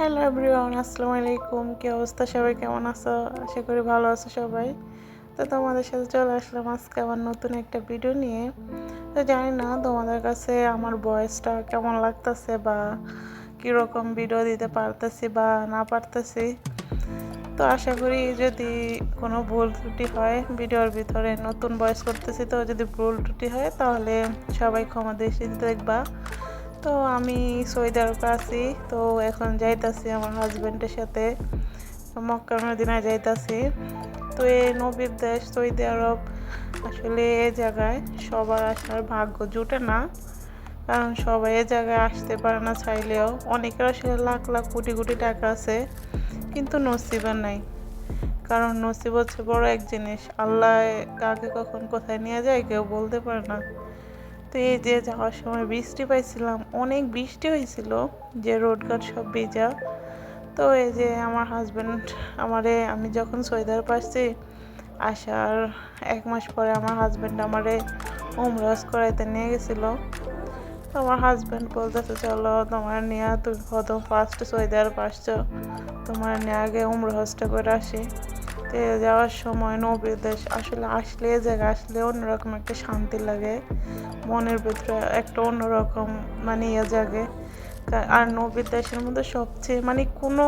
Hello everyone, আসসালামু আলাইকুম। কি অবস্থা? সবাই কেমন আছো? আশা করি ভালো আছো সবাই। তো তোমাদের সাথে চলে আসলাম আজকে আমার নতুন একটা ভিডিও নিয়ে। তো জানি না তোমাদের কাছে আমার ভয়েসটা কেমন লাগতেছে বা কীরকম ভিডিও দিতে পারতেছি বা না পারতেছি। তো আশা করি যদি কোনো ভুল ত্রুটি হয় ভিডিওর ভিতরে, নতুন ভয়েস করতেছি তো যদি ভুল ত্রুটি হয় তাহলে সবাই ক্ষমা দৃষ্টিতে দেখবা। তো আমি সৌদি আরবে আছি। তো এখন যাইতাছি আমার হাজব্যান্ডের সাথে মক্কা মদিনায় যাইতাছি। তো এই নবীর দেশ সৌদি আরব, আসলে এই জায়গায় সবার আসার ভাগ্য জুটে না, কারণ সবাই এই জায়গায় আসতে পারে না চাইলেও। অনেকের আসলে লাখ লাখ কোটি কোটি টাকা আছে কিন্তু নসিবের নাই, কারণ নসিব হচ্ছে বড় এক জিনিস। আল্লাহ কাকে কখন কোথায় নিয়ে যায় কেউ বলতে পারে না। তো এই যে যাওয়ার সময় বৃষ্টি পাইছিলাম, অনেক বৃষ্টি হয়েছিল, যে রোডঘাট সব ভেজা। তো এই যে আমার হাজব্যান্ড আমি যখন সৌদি আরব আসছি, আসার 1 মাস পরে আমার হাজব্যান্ড আমারে উমরাহ করাইতে নিয়ে গেছিলো। তো আমার হাজব্যান্ড বলতেছে চলো তোমার নিয়ে, তুমি প্রথম ফার্স্ট সৌদি আরব আসছো, তোমার নিয়ে আগে উমরাহটা করে আসি। তো যাওয়ার সময় নবীর দেশ আসলে আসলে এই জায়গায় আসলে অন্যরকম একটা শান্তি লাগে, মনের ভিতরে একটা অন্যরকম জাগে। আর নবীর দেশের মধ্যে সবচেয়ে কোনো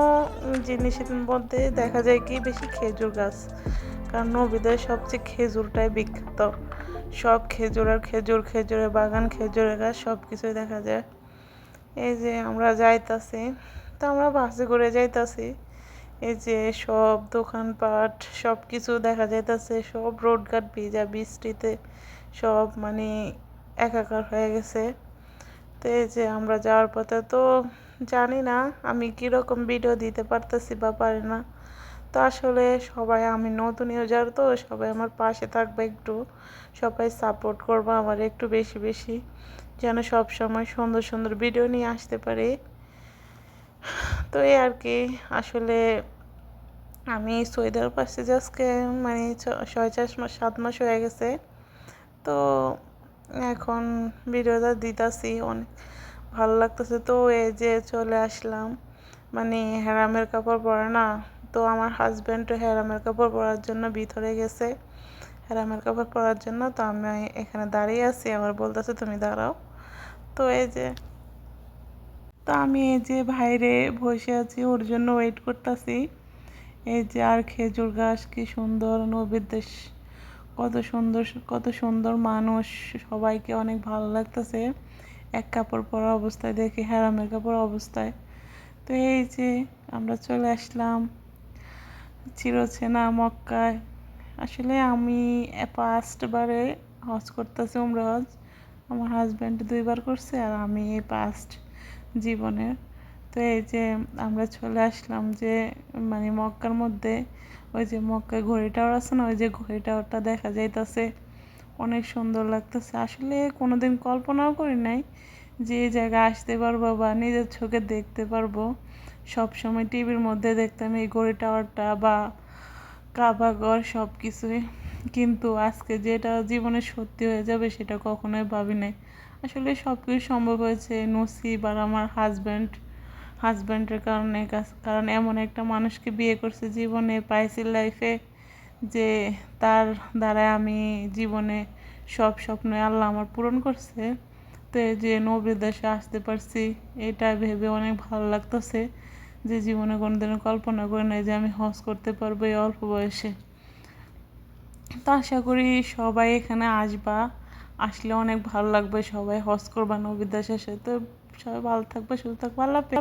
জিনিসের মধ্যে দেখা যায় কি বেশি খেজুর গাছ, কারণ নবীর দেশ সবচেয়ে খেজুরটাই বিখ্যাত। সব খেজুর আর খেজুর, খেজুরের বাগান, খেজুরের গাছ, সব কিছুই দেখা যায়। এই যে আমরা যাইতাছি, তো আমরা বাসে করে যাইতাছি। এই যে সব দোকানপাট সব কিছু দেখা যাইতাছে, সব রোডঘাট ভিজা বৃষ্টিতে সব একাকার হয়ে গেছে। তো এই যে আমরা যাওয়ার পথে, তো জানি না আমি কীরকম ভিডিও দিতে পারতেছি বা পারি না। তো আসলে সবাই, আমি নতুন ইউজার, তো সবাই আমার পাশে থাকবে, একটু সবাই সাপোর্ট করবো আমার একটু বেশি বেশি, যেন সব সময় সুন্দর সুন্দর ভিডিও নিয়ে আসতে পারি। তো এই আর কি, আসলে আমি সৌদি আরব আসছি আজকে 6-7 মাস হয়ে গেছে। তো এখন ভিডিওটা দিতেছি, অনেক ভালো লাগতেছে। তো এই যে চলে আসলাম, হেরামের কাপড় পরে না, তো আমার হাজব্যান্ড হেরামের কাপড় পরার জন্য ভিতরে গেছে, হেরামের কাপড় পরার জন্য। তো আমি এখানে দাঁড়িয়ে আছি, আমার বলতেছে তুমি দাঁড়াও। তো এই যে, তো আমি এই যে বাইরে বসে আছি, ওর জন্য ওয়েট করতেছি। এই যে আর খেজুর গাছ, কি সুন্দর নবীর দেশ, কত সুন্দর কত সুন্দর মানুষ, সবাইকে অনেক ভালো লাগতেছে এক কাপড় পরা অবস্থায় দেখে, হেরামের কাপড় অবস্থায়। তো এই যে আমরা চলে আসলাম চিরচেনা মক্কায়। আসলে আমি ফার্স্টবারে হজ করতেছি, উমরা হজ। আমার হাজব্যান্ড 2বার করছে আর আমি এই ফার্স্ট জীবনের। তো এই যে আমরা চলে আসলাম যে মক্কার মধ্যে, ওই যে মক্কায় ঘড়ি টাওয়ার আছে না, ওই যে ঘড়ি টাওয়ারটা দেখা যাইতেছে, অনেক সুন্দর লাগতেছে। আসলে কোনোদিন কল্পনাও করি নাই যে এই জায়গায় আসতে পারবো বা নিজের চোখে দেখতে পারবো। সবসময় টিভির মধ্যে দেখতাম এই ঘড়ি টাওয়ারটা বা কাবাঘর সব কিছুই, কিন্তু আজকে যেটা জীবনে সত্যি হয়ে যাবে সেটা কখনোই ভাবি নাই। আসলে সব কিছু সম্ভব হয়েছে নসিব আর আমার হাজব্যান্ডের কারণে। কারণ এমন একটা মানুষকে বিয়ে করছে জীবনে, পাইছি লাইফে, যে তার দ্বারা আমি জীবনে সব স্বপ্নই আল্লাহ আমার পূরণ করছে। তো এই যে নবীর দেশে আসতে পারছি, এটা ভেবে অনেক ভালো লাগতেছে, যে জীবনে কোনোদিনও কল্পনা করি নাই যে আমি হজ করতে পারবো এই অল্প বয়সে। তো আশা করি সবাই এখানে আসবা, আসলে অনেক ভালো লাগবে, সবাই হজ করবা নবীর দেশে এসে। তো সবাই ভালো থাকবে, সুস্থ থাকবে, আল্লাহ হাফেজ।